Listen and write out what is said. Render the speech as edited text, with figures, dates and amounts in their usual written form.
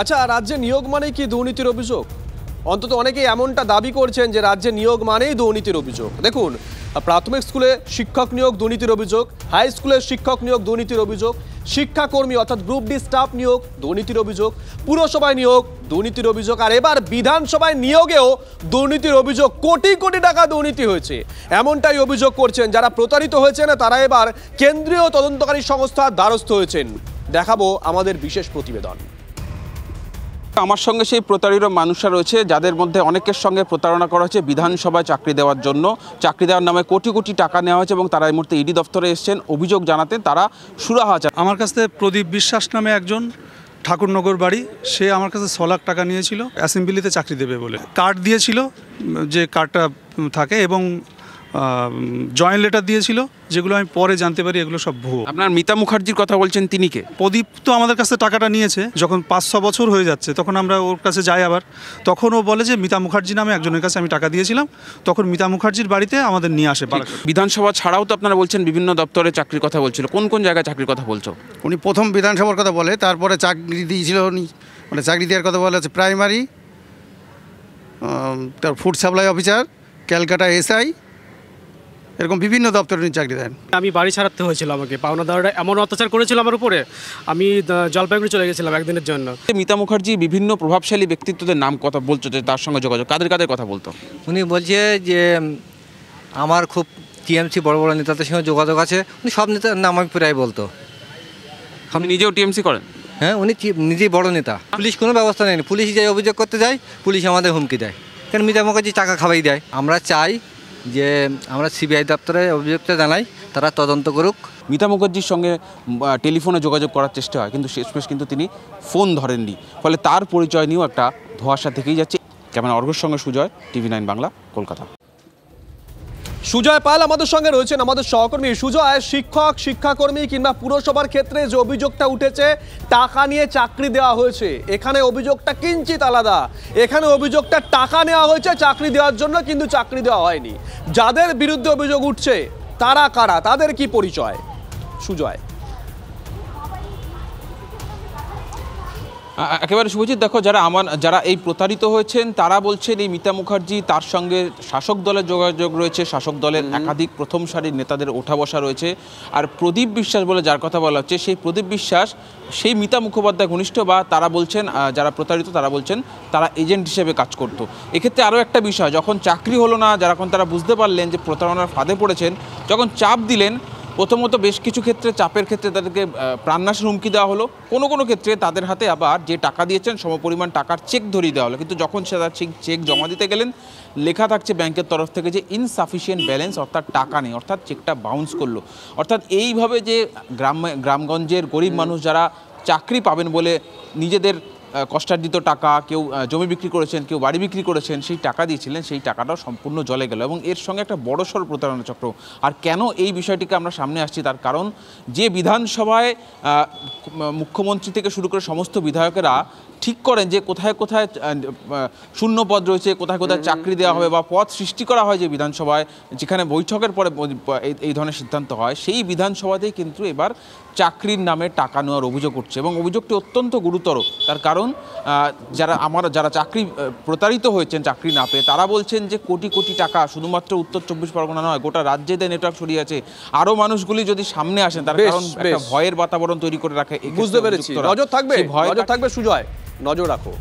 আচ্ছা, রাজ্যে নিয়োগ মানেই কি দুর্নীতির অভিযোগ? অন্তত অনেকেই এমনটা দাবি করছেন যে রাজ্যে নিয়োগ মানেই দুর্নীতির অভিযোগ। দেখুন, প্রাথমিক স্কুলে শিক্ষক নিয়োগ দুর্নীতির অভিযোগ, হাই স্কুলে শিক্ষক নিয়োগ দুর্নীতির অভিযোগ, শিক্ষাকর্মী অর্থাৎ গ্রুপ ডি স্টাফ নিয়োগ দুর্নীতির অভিযোগ, পুরসভায় নিয়োগ দুর্নীতির অভিযোগ, আর এবার বিধানসভায় নিয়োগেও দুর্নীতির অভিযোগ। কোটি কোটি টাকা দুর্নীতি হয়েছে, এমনটাই অভিযোগ করছেন যারা প্রতারিত হয়েছেন। তারা এবার কেন্দ্রীয় তদন্তকারী সংস্থার দ্বারস্থ হয়েছেন। দেখাবো আমাদের বিশেষ প্রতিবেদন। আমার সঙ্গে সেই প্রতারিত মানুষরা রয়েছে যাদের মধ্যে অনেকের সঙ্গে প্রতারণা করা হয়েছে বিধানসভায় চাকরি দেওয়ার জন্য। চাকরি দেওয়ার নামে কোটি কোটি টাকা নেওয়া হয়েছে এবং তারা এই মুহূর্তে ইডি দপ্তরে এসেছেন অভিযোগ জানাতে। তারা সুরাহা চান। আমার কাছ থেকে প্রদীপ বিশ্বাস নামে একজন, ঠাকুরনগর বাড়ি, সে আমার কাছে 6 লাখ টাকা নিয়েছিল অ্যাসেম্বলিতে চাকরি দেবে বলে। কার্ড দিয়েছিল, যে কার্ডটা থাকে, এবং জয়েন্ট লেটার দিয়েছিল, যেগুলো আমি পরে জানতে পারি এগুলো সব ভুয়ো। আপনার মিতা মুখার্জির কথা বলছেন, তিনি কে? প্রদীপ তো আমাদের কাছে টাকাটা নিয়েছে যখন 5-6 বছর হয়ে যাচ্ছে, তখন আমরা ওর কাছে যাই। আবার তখন ও বলে যে মিতা মুখার্জি নামে একজনের কাছে আমি টাকা দিয়েছিলাম। তখন মিতা মুখার্জির বাড়িতে আমাদের নিয়ে আসে। বিধানসভা ছাড়াও তো আপনারা বলছেন বিভিন্ন দপ্তরে চাকরির কথা বলছিল। কোন কোন জায়গায় চাকরির কথা বলছো? উনি প্রথম বিধানসভার কথা বলে, তারপরে চাকরি দিয়েছিল উনি, মানে চাকরি দেওয়ার কথা বলে হচ্ছে প্রাইমারি, তার food supply officer, Calcutta SI, এরকম বিভিন্ন দপ্তরে উনি চাকরি দেন। আমি বাড়ি ছাড়াতে হয়েছিল, আমাকে পাওনাদাররা এমন অত্যাচার করেছিল আমার উপরে, আমি জলপাইগুড়ি চলে গেছিলাম একদিনের জন্য। মিতা মুখার্জি বিভিন্ন প্রভাবশালী ব্যক্তিত্বদের নাম কথা বলছো যে তার সঙ্গে যোগাযোগ, কাদের কাদের কথা বলতো? উনি বলছে যে আমার খুব টিএমসি বড় বড় নেতাদের সঙ্গে যোগাযোগ আছে। উনি সব নেতার নাম আমি প্রায় বলতো। আপনি নিজেও টিএমসি করেন? হ্যাঁ, উনি নিজেই বড় নেতা। পুলিশ কোনো ব্যবস্থা নেয়নি। পুলিশ যাই অভিযোগ করতে যায়, পুলিশ আমাদের হুমকি দেয়। কারণ মিতা মুখার্জি টাকা খাওয়াই দেয়। আমরা চাই যে আমরা সিবিআই দপ্তরে অভিযোগটা জানাই, তারা তদন্ত করুক। মিতা মুখার্জির সঙ্গে টেলিফোনে যোগাযোগ করার চেষ্টা হয়, কিন্তু শেষমেশ কিন্তু তিনি ফোন ধরেননি। ফলে তার পরিচয় নিয়েও একটা ধোঁয়াশা থেকেই যাচ্ছে। ক্যামেরা অর্ঘর সঙ্গে সুজয়, TV9 বাংলা, কলকাতা। সুজয় পাল আমাদের সঙ্গে রয়েছেন, আমাদের সহকর্মী। সুজয়, শিক্ষক, শিক্ষাকর্মী কিংবা পুরসভার ক্ষেত্রে যে অভিযোগটা উঠেছে টাকা নিয়ে চাকরি দেওয়া হয়েছে, এখানে অভিযোগটা কিঞ্চিত আলাদা। এখানে অভিযোগটা টাকা নেওয়া হয়েছে চাকরি দেওয়ার জন্য, কিন্তু চাকরি দেওয়া হয়নি। যাদের বিরুদ্ধে অভিযোগ উঠছে তারা কারা, তাদের কি পরিচয়? সুজয়। একেবারে শুভজিৎ, দেখো, যারা এই প্রতারিত হয়েছেন তারা বলছেন এই মিতা মুখার্জি, তার সঙ্গে শাসক দলের যোগাযোগ রয়েছে, শাসক দলের একাধিক প্রথম সারির নেতাদের ওঠা বসা রয়েছে। আর প্রদীপ বিশ্বাস বলে যার কথা বলা হচ্ছে, সেই প্রদীপ বিশ্বাস সেই মিতা মুখোপাধ্যায় ঘনিষ্ঠ, বা তারা বলছেন যারা প্রতারিত তারা বলছেন তারা এজেন্ট হিসেবে কাজ করত। এক্ষেত্রে আরও একটা বিষয়, যখন চাকরি হলো না, যখন তারা বুঝতে পারলেন যে প্রতারণার ফাঁদে পড়েছেন, যখন চাপ দিলেন, প্রথমত বেশ কিছু ক্ষেত্রে চাপের ক্ষেত্রে তাদেরকে প্রাণনাশের হুমকি দেওয়া হলো। কোনো কোনো ক্ষেত্রে তাদের হাতে আবার যে টাকা দিয়েছেন সমপরিমাণ টাকার চেক ধরিয়ে দেওয়া হলো। কিন্তু যখন সে তার চেক জমা দিতে গেলেন, লেখা থাকছে ব্যাংকের তরফ থেকে যে ইনসাফিসিয়েন্ট ব্যালেন্স, অর্থাৎ টাকা নেই, অর্থাৎ চেকটা বাউন্স করলো। অর্থাৎ এইভাবে যে গ্রামগঞ্জের গরিব মানুষ যারা চাকরি পাবেন বলে নিজেদের কষ্টার্জিত টাকা, কেউ জমি বিক্রি করেছেন, কেউ বাড়ি বিক্রি করেছেন, সেই টাকা দিয়েছিলেন, সেই টাকাটাও সম্পূর্ণ জলে গেল। এবং এর সঙ্গে একটা বড়সড় প্রতারণা চক্র। আর কেন এই বিষয়টিকে আমরা সামনে আসছি, তার কারণ যে বিধানসভায় মুখ্যমন্ত্রী থেকে শুরু করে সমস্ত বিধায়কেরা ঠিক করেন যে কোথায় কোথায় শূন্য পদ রয়েছে, কোথায় কোথায় চাকরি দেওয়া হবে বা পদ সৃষ্টি করা হয়, যে বিধানসভায় যেখানে বৈঠকের পরে এই ধরনের সিদ্ধান্ত হয়, সেই বিধানসভাতেই কিন্তু এবার চাকরির নামে টাকা নেওয়ার অভিযোগ উঠছে। এবং অভিযোগটি অত্যন্ত গুরুতর, তার কারণ যারা চাকরি প্রতারিত হয়েছেন চাকরি না পেয়ে, তারা বলছেন যে কোটি কোটি টাকা শুধুমাত্র উত্তর 24 পরগনা নয়, গোটা রাজ্যে নেটওয়ার্ক ছড়িয়ে আছে। আরও মানুষগুলি যদি সামনে আসেন, তার কারণ একটা ভয়ের বাতাবরণ তৈরি করে রাখে। বুঝতে পেরেছি, নজর থাকবে সুজয়, নজর রাখো।